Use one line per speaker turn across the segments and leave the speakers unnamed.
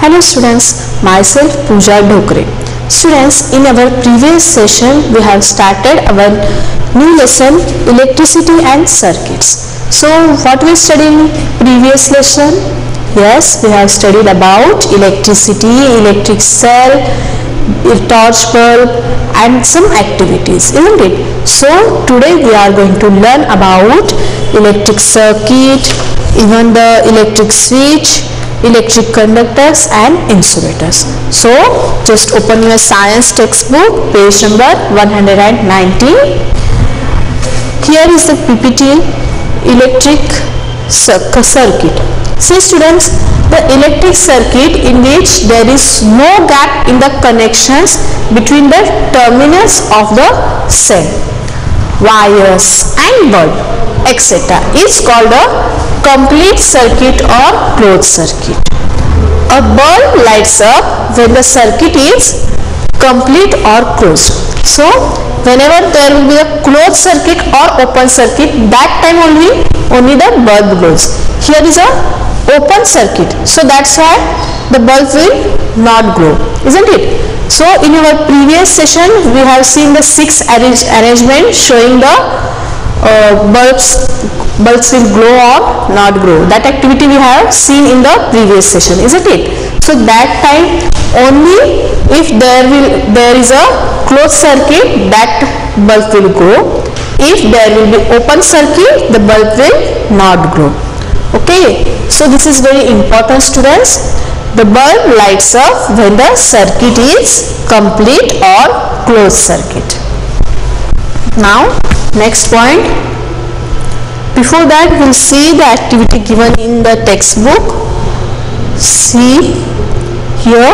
Hello students, myself Pooja Dhokre. Students, in our previous session we have started our new lesson electricity and circuits. So what we studied in previous lesson? Yes, we have studied about electricity, electric cell, torch bulb and some activities, isn't it? So today we are going to learn about electric circuit, even the electric switch, electric conductors and insulators. So just open your science textbook, page number 190. Here is the PPT electric circuit. See students, the electric circuit in which there is no gap in the connections between the terminals of the cell, wires and bulb, etc. is called a complete circuit or closed circuit. A bulb lights up when the circuit is complete or closed. So whenever there will be a closed circuit or open circuit, that time only the bulb glows. Here is a open circuit, so that's why the bulb will not glow, isn't it? So in our previous session we have seen the 6 arrangement showing the bulbs will glow or not glow. That activity we have seen in the previous session, isn't it? So that time only if there is a closed circuit, that bulb will glow. If there will be open circuit, the bulb will not glow. Okay, so this is very important students. The bulb lights up when the circuit is complete or closed circuit. Now next point. Before that we will see the activity given in the textbook. See here.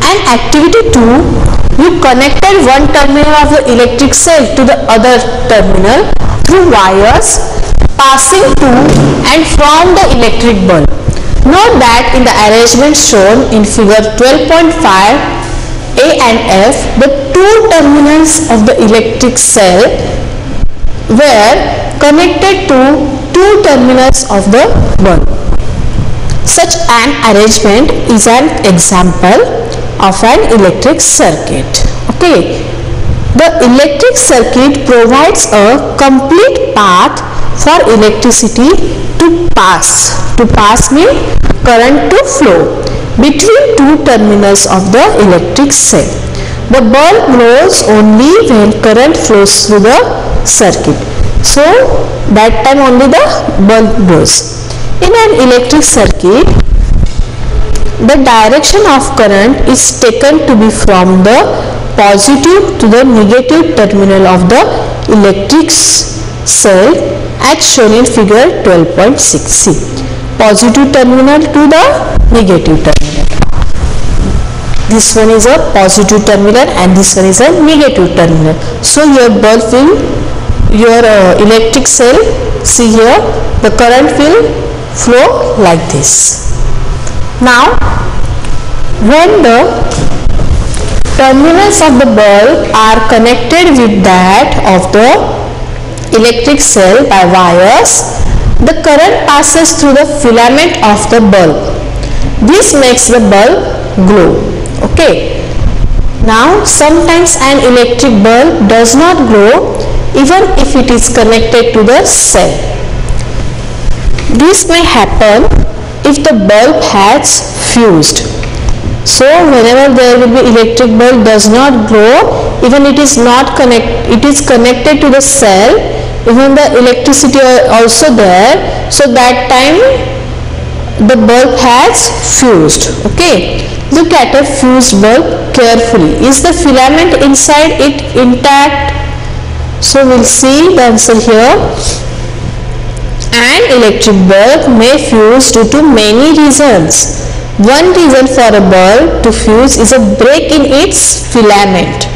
And activity 2, you connected one terminal of the electric cell to the other terminal through wires passing to and from the electric bulb. Note that in the arrangement shown in figure 12.5 A and F, the two terminals of the electric cell were connected to two terminals of the bulb. Such an arrangement is an example of an electric circuit. Okay, the electric circuit provides a complete path for electricity to pass. To pass means current to flow between two terminals of the electric cell. The bulb glows only when current flows through the circuit. So that time only the bulb glows. In an electric circuit, the direction of current is taken to be from the positive to the negative terminal of the electric cell as shown in figure 12.6c. Positive terminal to the negative terminal. This one is a positive terminal and this one is a negative terminal. So your bulb will, your electric cell, see here, the current will flow like this. Now when the terminals of the bulb are connected with that of the electric cell by wires, the current passes through the filament of the bulb. This makes the bulb glow. Okay. Now sometimes an electric bulb does not glow even if it is connected to the cell. This may happen if the bulb has fused. So whenever there will be electric bulb does not glow, even it is connected to the cell, even the electricity also there, so that time the bulb has fused. Okay, look at a fused bulb carefully. Is the filament inside it intact? So we'll see the answer here. An electric bulb may fuse due to many reasons. One reason for a bulb to fuse is a break in its filament.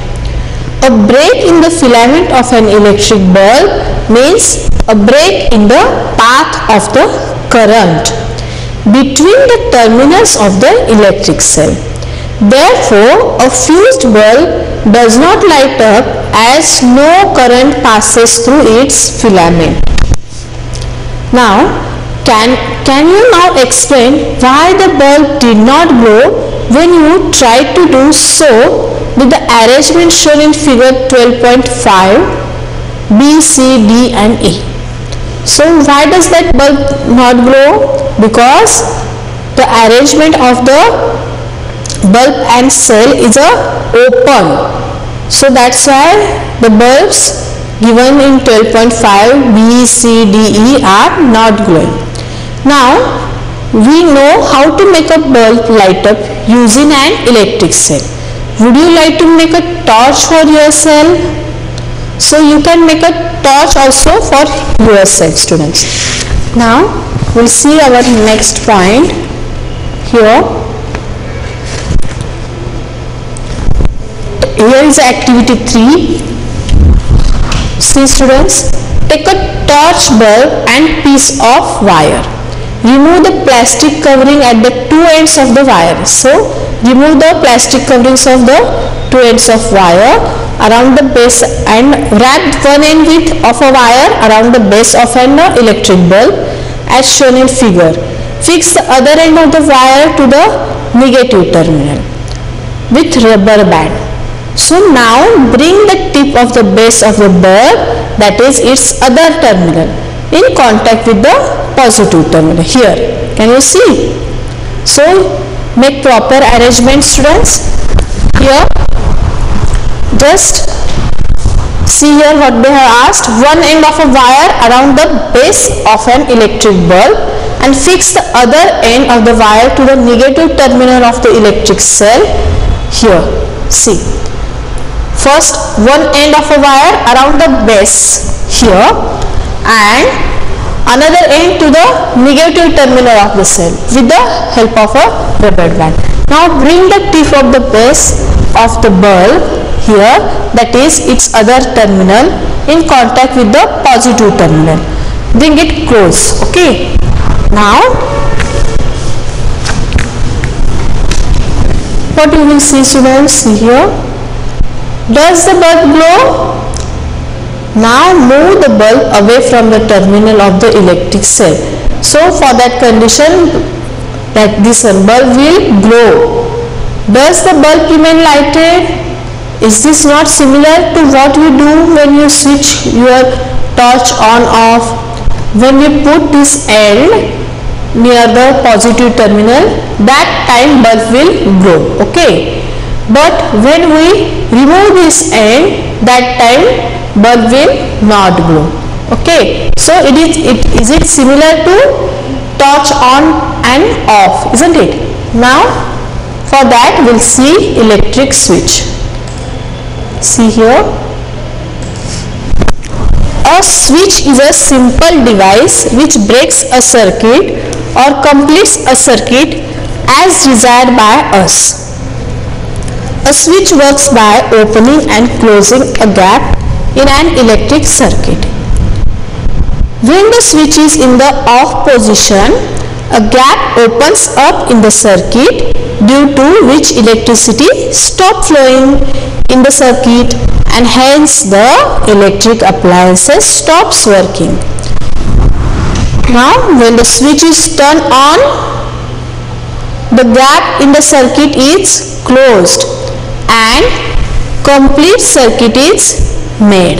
A break in the filament of an electric bulb means a break in the path of the current between the terminals of the electric cell. Therefore, a fused bulb does not light up as no current passes through its filament. Now, Can you now explain why the bulb did not glow when you tried to do so with the arrangement shown in figure 12.5, B, C, D and E? So why does that bulb not glow? Because the arrangement of the bulb and cell is open. So that's why the bulbs given in 12.5, B, C, D, E are not glowing. Now we know how to make a bulb light up using an electric cell. Would you like to make a torch for yourself? So you can make a torch also for yourself, students. Now we'll see our next point here. Here is activity 3. See students, take a torch bulb and piece of wire. Remove the plastic covering at the two ends of the wire. So remove the plastic coverings of the two ends of wire around the base and wrap one end of a wire around the base of an electric bulb as shown in figure. Fix the other end of the wire to the negative terminal with rubber band. So now bring the tip of the base of the bulb, that is its other terminal, in contact with the positive terminal. Here, can you see? So make proper arrangement, students. Here, just see here what they have asked. One end of a wire around the base of an electric bulb and fix the other end of the wire to the negative terminal of the electric cell. Here, see. First, one end of a wire around the base here and another end to the negative terminal of the cell with the help of a rubber band. Now bring the tip of the base of the bulb here, that is its other terminal, in contact with the positive terminal. Bring it close. Okay. Now what you will see, students? See here. Does the bulb glow? Now move the bulb away from the terminal of the electric cell. So for that condition, that this bulb will glow. Does the bulb remain lighted? Is this not similar to what you do when you switch your torch on off? When we put this end near the positive terminal, that time bulb will glow. Okay. But when we remove this end, that time bulb will not glow. Okay. So is it similar to torch on and off, isn't it? Now for that we'll see electric switch. See here. A switch is a simple device which breaks a circuit or completes a circuit as desired by us. A switch works by opening and closing a gap in an electric circuit. When the switch is in the off position, a gap opens up in the circuit due to which electricity stops flowing in the circuit and hence the electric appliances stops working. Now when the switch is turned on, the gap in the circuit is closed and complete circuit is made.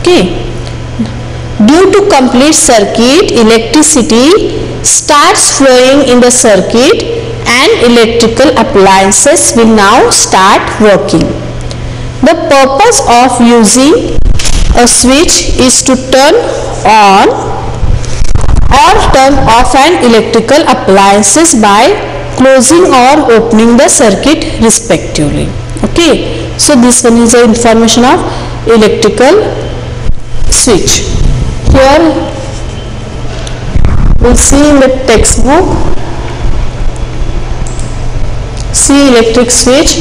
Okay. Due to complete circuit, electricity starts flowing in the circuit and electrical appliances will now start working. The purpose of using a switch is to turn on or turn off an electrical appliances by closing or opening the circuit respectively. Okay. So this one is the information of electrical switch. Here we'll see in the textbook. See electric switch.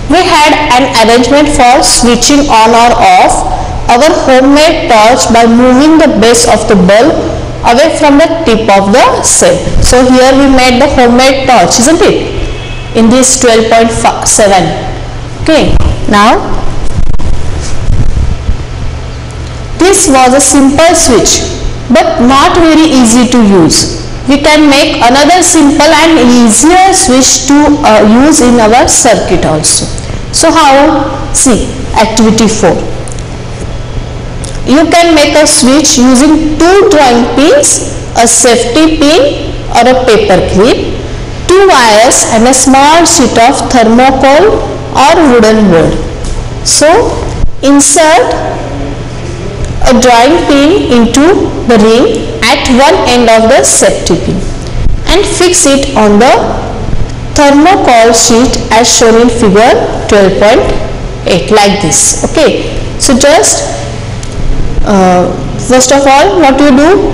We had an arrangement for switching on or off our homemade torch by moving the base of the bulb away from the tip of the cell. So here we made the homemade torch, isn't it? In this 12.7. Okay. Now this was a simple switch but not very easy to use. we can make another simple and easier switch to use in our circuit also. So how? See, activity 4. You can make a switch using 2 drawing pins, a safety pin or a paper clip, 2 wires and a small sheet of thermocol or wooden board. So insert a drawing pin into the ring at one end of the safety pin and fix it on the thermocol sheet as shown in figure 12.8 like this. Okay, so just first of all, what you do?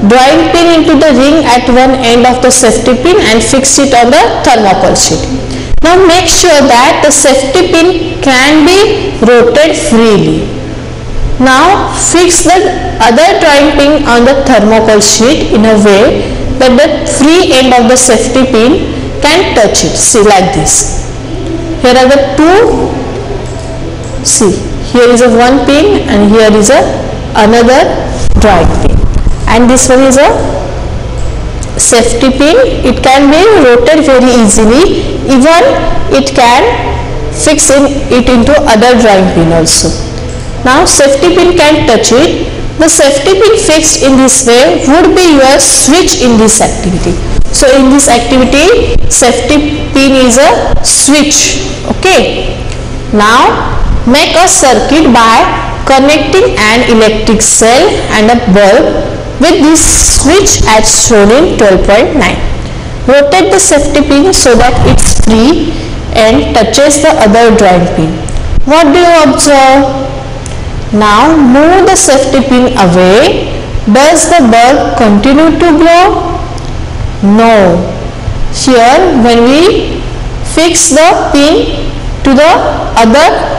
Drawing pin into the ring at one end of the safety pin and fix it on the thermocol sheet. Now make sure that the safety pin can be rotated freely. Now fix the other drawing pin on the thermocol sheet in a way that the free end of the safety pin can touch it. See, like this. Here are the two. See, here is a one pin and here is a another drawing pin, and this one is a safety pin. It can be rotated very easily. Even it can fix it into other drawing pin also. Now safety pin can touch it. The safety pin fixed in this way would be your switch in this activity. So in this activity, safety pin is a switch. Okay. Now make a circuit by connecting an electric cell and a bulb with this switch as shown in 12.9. Rotate the safety pin so that it's free and touches the other drawing pin. What do you observe? Now move the safety pin away. Does the bulb continue to glow? No. Here when we fix the pin to the other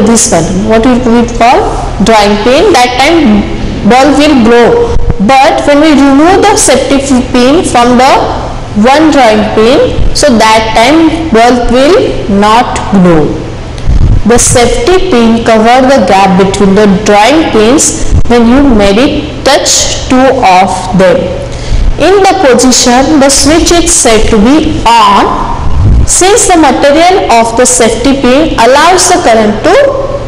this one, what we call drawing pin, that time bulb will glow. But when we remove the safety pin from the one drawing pin, so that time bulb will not glow. The safety pin cover the gap between the drawing pins when you made it touch two of them. In the position, the switch is said to be on since the material of the safety pin allows the current to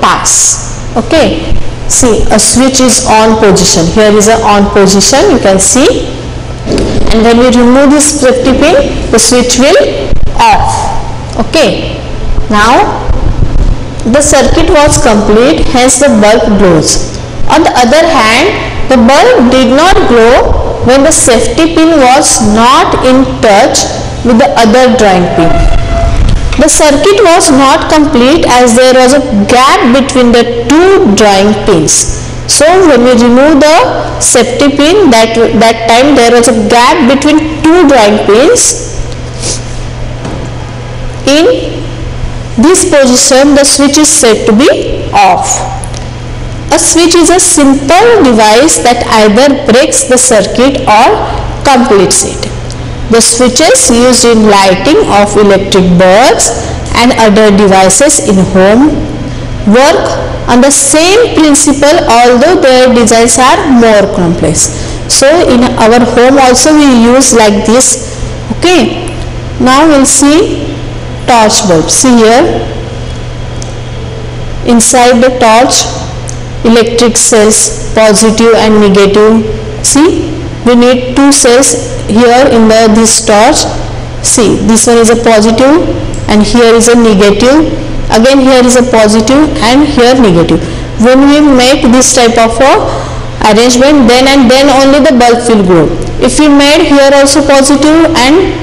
pass. Okay, see, a switch is on position. Here is a on position, you can see, and when we remove this safety pin, the switch will off. Okay, now the circuit was complete, hence the bulb glows. On the other hand, the bulb did not glow when the safety pin was not in touch with the other drawing pin. The circuit was not complete as there was a gap between the two drawing pins. So when we remove the safety pin, that time there was a gap between two drawing pins. In this position, the switch is said to be off. A switch is a simple device that either breaks the circuit or completes it. The switches used in lighting of electric bulbs and other devices in home work on the same principle, although their designs are more complex. So in our home also we use like this. Okay, now we'll see torch bulb. See here, inside the torch, electric cells, positive and negative. See, we need two cells here in this torch. See, this one is a positive and here is a negative. Again here is a positive and here negative. When we make this type of arrangement, then and then only the bulb will glow. If we made here also positive and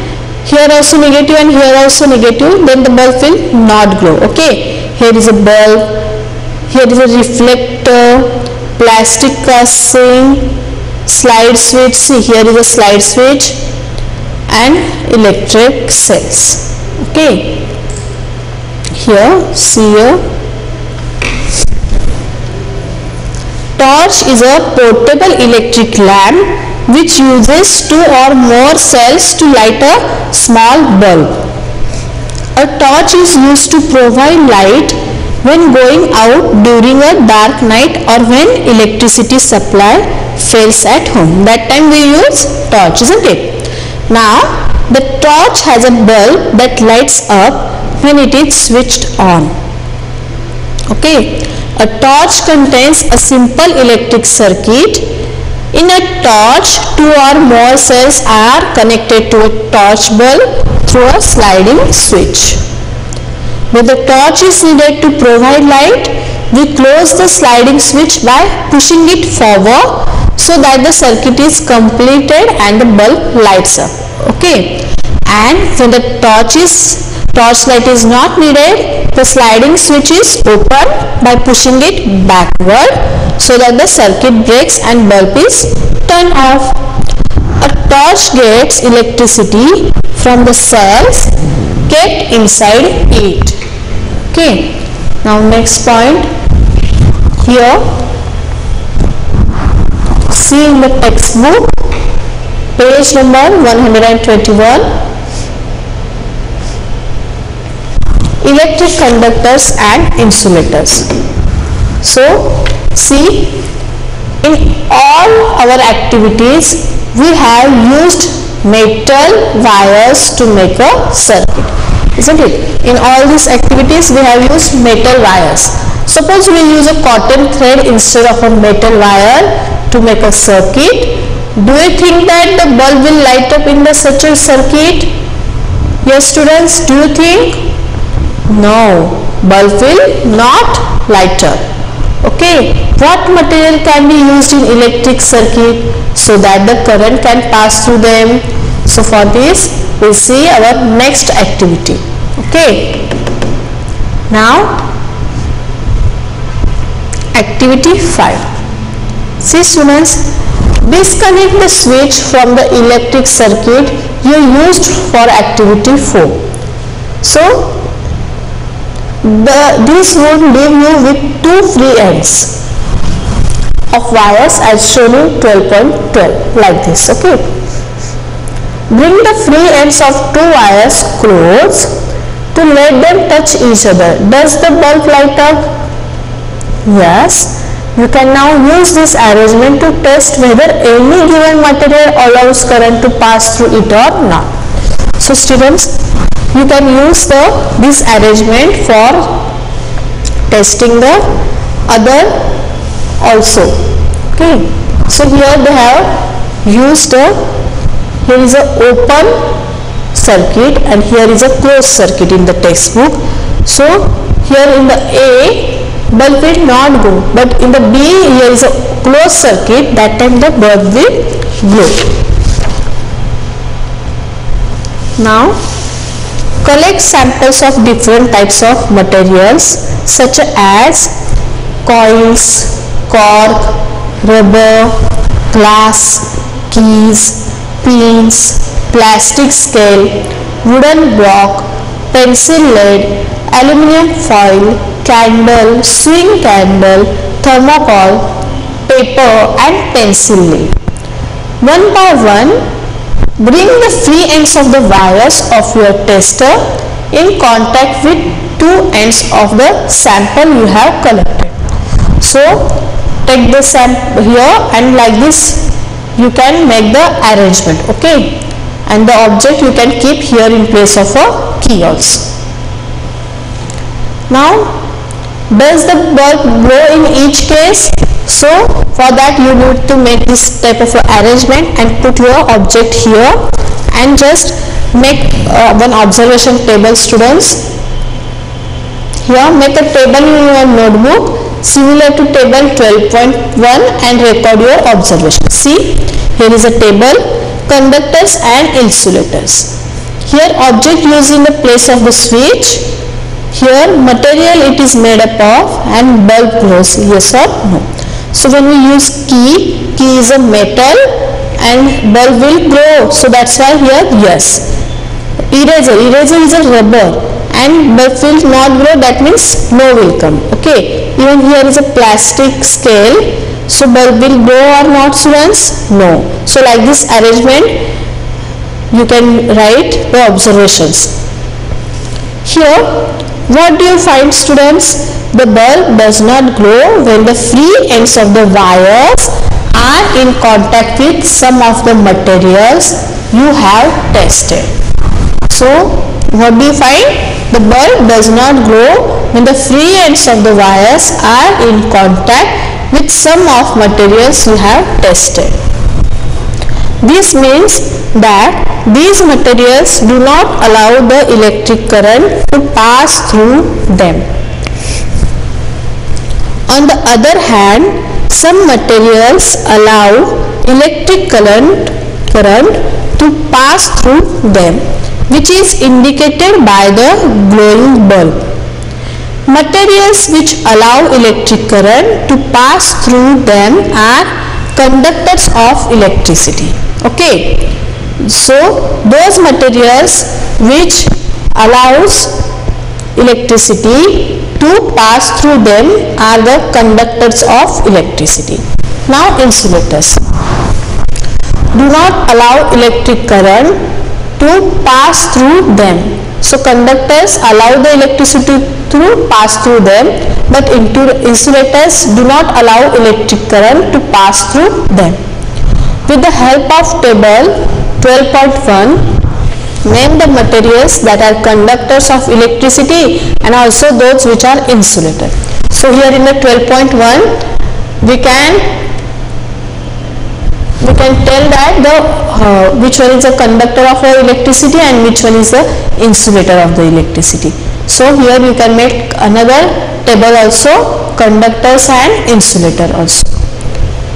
here also negative and here also negative, then the bulb will not glow. Okay, here is a bulb, here is a reflector, plastic casing, slide switch. See, here is a slide switch and electric cells. Okay, here, see here, torch is a portable electric lamp which uses two or more cells to light a small bulb. A torch is used to provide light when going out during a dark night or when electricity supply fails at home. That time we use torch, isn't it? Now the torch has a bulb that lights up when it is switched on. Okay, a torch contains a simple electric circuit. In a torch, 2 or more cells are connected to a torch bulb through a sliding switch. When the torch is needed to provide light, we close the sliding switch by pushing it forward so that the circuit is completed and the bulb lights up. Okay, and when the torchlight is not needed, the sliding switch is opened by pushing it backward so that the circuit breaks and bulb is turned off. A torch gets electricity from the cells kept inside it. Okay, now next point here, see in the textbook page number 121, electric conductors and insulators. So see, in all our activities we have used metal wires to make a circuit, isn't it? In all these activities we have used metal wires. Suppose we use a cotton thread instead of a metal wire to make a circuit. Do you think that the bulb will light up in such a circuit? Yes students, do you think? No, bulb will not light up. Okay, what material can be used in electric circuit so that the current can pass through them? So for this we'll see our next activity. Okay, now activity 5. See students, disconnect the switch from the electric circuit you used for activity 4. So this would leave you with 2 free ends of wires as shown in 12.12 like this. Okay, bring the free ends of 2 wires close to let them touch each other. Does the bulb light up? Yes. You can now use this arrangement to test whether any given material allows current to pass through it or not. So students, you can use this arrangement for testing the other also. Okay, so here they have used here is a open circuit and here is a closed circuit in the textbook. So here in the A, bulb will not go, but in the B here is a closed circuit, that time the bulb will glow. Now collect samples of different types of materials such as coils, cork, rubber, glass, keys, pins, plastic scale, wooden block, pencil lead, aluminium foil, candle, swing candle, thermocol, paper and pencil lead. One by one, bring the free ends of the wires of your tester in contact with 2 ends of the sample you have collected. So take the sample here and like this you can make the arrangement. Okay, and the object you can keep here in place of a key also. Now does the bulb glow in each case? So for that you need to make this type of arrangement and put your object here and just make one observation table students. Here make a table in your notebook similar to table 12.1 and record your observation. See, here is a table, conductors and insulators. Here object used in the place of the switch. Here material it is made up of and bulb glows, yes or no. So when we use key is a metal and bulb will glow, so that's why here yes. Eraser is a rubber and bulb will not glow, that means no will come. Okay, even here is a plastic scale, so bulb will glow or not students? No. So like this arrangement you can write the observations. Here what do you find students? the bulb does not glow when the free ends of the wires are in contact with some of the materials you have tested. So what do you find? The bulb does not glow when the free ends of the wires are in contact with some of materials you have tested. This means that these materials do not allow the electric current to pass through them. On the other hand, some materials allow electric current to pass through them, which is indicated by the glowing bulb. Materials which allow electric current to pass through them are conductors of electricity. Okay, so those materials which allows electricity to pass through them are the conductors of electricity. Now insulators do not allow electric current to pass through them. So conductors allow the electricity to pass through them, but insulators do not allow electric current to pass through them. With the help of table 12.1, name the materials that are conductors of electricity and also those which are insulator. So here in the 12.1 we can tell that which one is a conductor of electricity and which one is the insulator of the electricity. So here you can make another table also, conductors and insulator also.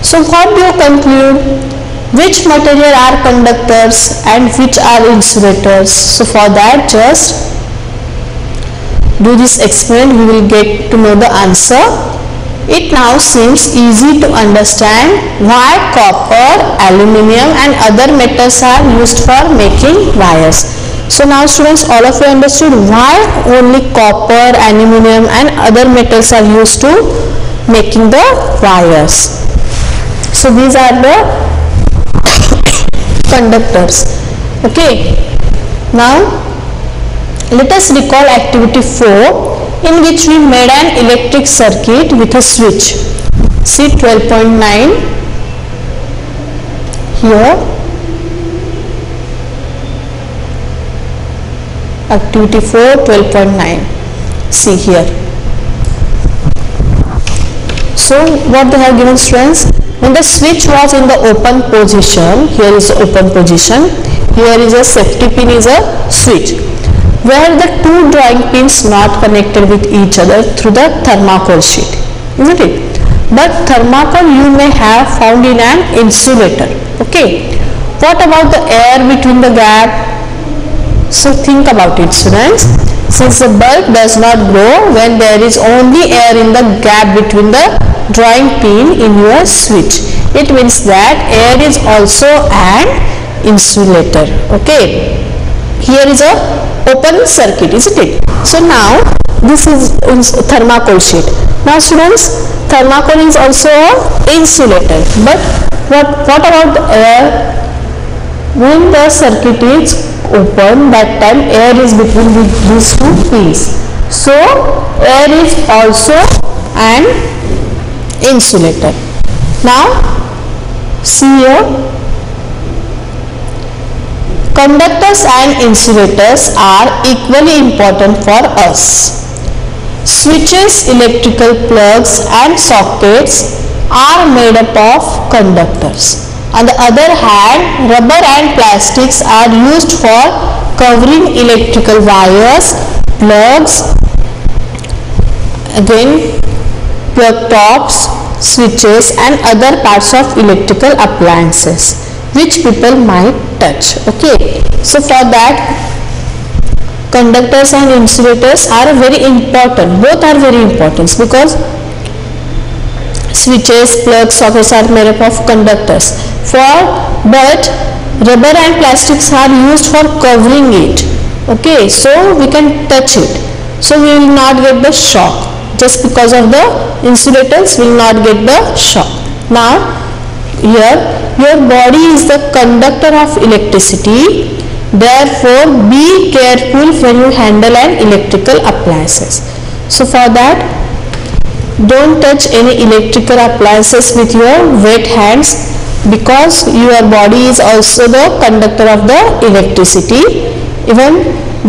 So what do you conclude? Which material are conductors and which are insulators? So for that, just do this experiment, we will get to know the answer. It now seems easy to understand why copper, aluminium and other metals are used for making wires. So now students, all of you understood why only copper, aluminium and other metals are used to making the wires. So these are the conductors. Okay, now let us recall activity 4 in which we made an electric circuit with a switch. See 12.9 here, activity 4 12.9. see here. So what they have given students, when the switch was in the open position, here is the open position, here is a safety pin, is a switch, where the two drawing pins not connected with each other through the thermocol sheet, isn't it? But thermocol you may have found in an insulator. Okay, what about the air between the gap? So think about it students. Since the bulb does not glow when there is only air in the gap between the drawing pin in your switch, it means that air is also an insulator. Okay, here is a open circuit, isn't it? So now this is thermocol sheet. Now students, thermocol is also an insulator, but what about the air? When the circuit is open, that time air is between these two pins, so air is also an insulator. Now see here, conductors and insulators are equally important for us. Switches, electrical plugs and sockets are made up of conductors. On the other hand, rubber and plastics are used for covering electrical wires, plugs, again plug tops, switches and other parts of electrical appliances which people might touch. Okay, so for that conductors and insulators are very important. Both are very important because switches, plugs, sockets are made up of conductors. But rubber and plastics are used for covering it. Okay, so we can touch it, so we will not get the shock. Just because of the insulators, we will not get the shock. Now here, your body is the conductor of electricity. Therefore, be careful when you handle an electrical appliances. So for that, don't touch any electrical appliances with your wet hands, because your body is also the conductor of the electricity. Even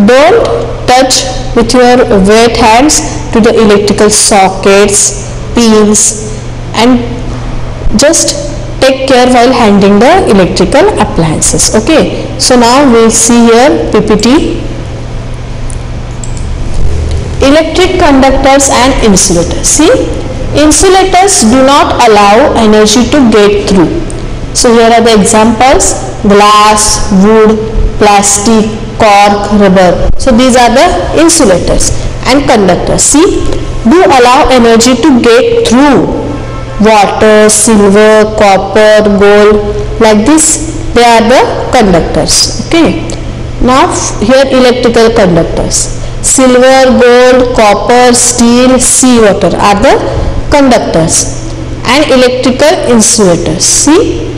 don't touch with your wet hands to the electrical sockets, pins, and just take care while handling the electrical appliances. Okay, so now we'll see here PPT. Electric conductors and insulators. See, insulators do not allow energy to get through. So here are the examples: glass, wood, plastic, cork, rubber. So these are the insulators. And conductors, see, do allow energy to get through. Water, silver, copper, gold, like this, they are the conductors. Okay, now here electrical conductors: silver, gold, copper, steel, seawater are the conductors. And electrical insulators, see,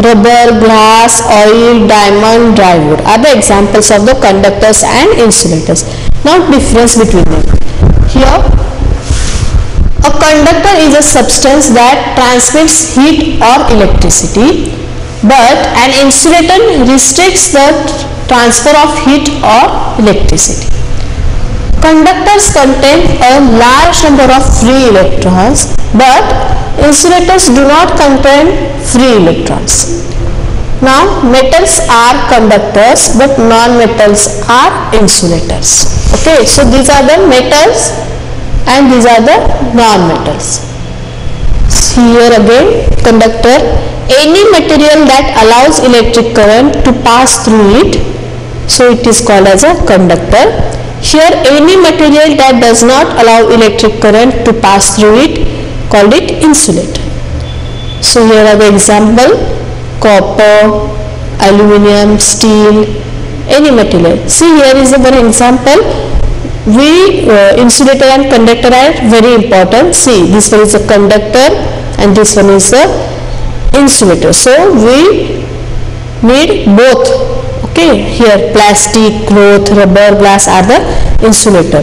rubber, glass, oil, diamond, dry wood are the examples of the conductors and insulators. Now difference between them. Here, a conductor is a substance that transmits heat or electricity, but an insulator restricts the transfer of heat or electricity. Conductors contain a large number of free electrons, but insulators do not contain free electrons. Now metals are conductors, but non-metals are insulators. Okay, so these are the metals and these are the non-metals. Here again, conductor: any material that allows electric current to pass through it, so it is called as a conductor. Here, any material that does not allow electric current to pass through it, called it insulator. So here are the example: copper, aluminium, steel, any material. See, here is one example. Insulator and conductor are very important. See, this one is a conductor and this one is a insulator. So we need both. Okay, here plastic, cloth, rubber, glass are the insulator.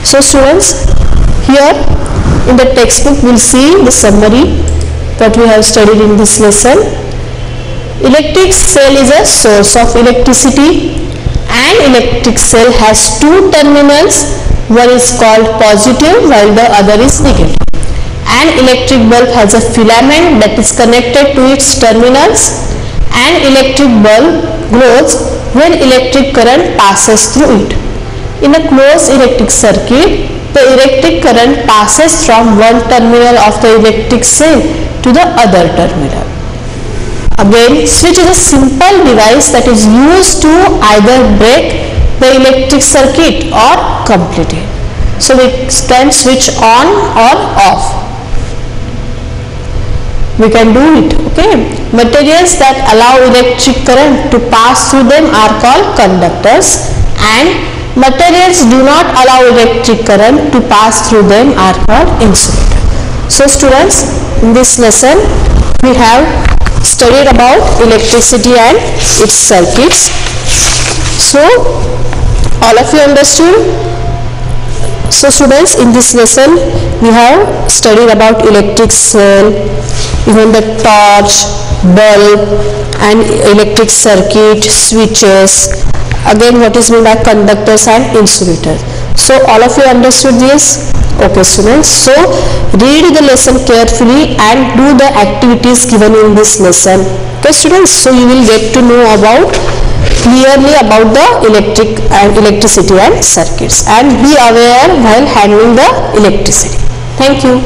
So students, here in the textbook we will see the summary that we have studied in this lesson. Electric cell is a source of electricity. An electric cell has two terminals, one is called positive while the other is negative. An electric bulb has a filament that is connected to its terminals. An electric bulb glows when electric current passes through it. In a closed electric circuit, the electric current passes from one terminal of the electric cell to the other terminal. Again, switch is a simple device that is used to either break the electric circuit or complete it. So we can switch on or off. We can do it. Okay. Materials that allow electric current to pass through them are called conductors, and materials do not allow electric current to pass through them are called insulators. So students, in this lesson we have studied about electricity and its circuits. So all of you understood? So students, in this lesson we have studied about electric cell, even the torch, bulb and electric circuit, switches, again what is meant by conductors and insulators. So all of you understood this? Okay students, so read the lesson carefully and do the activities given in this lesson. Okay students, so you will get to know clearly about the electricity and circuits, and be aware while handling the electricity. Thank you.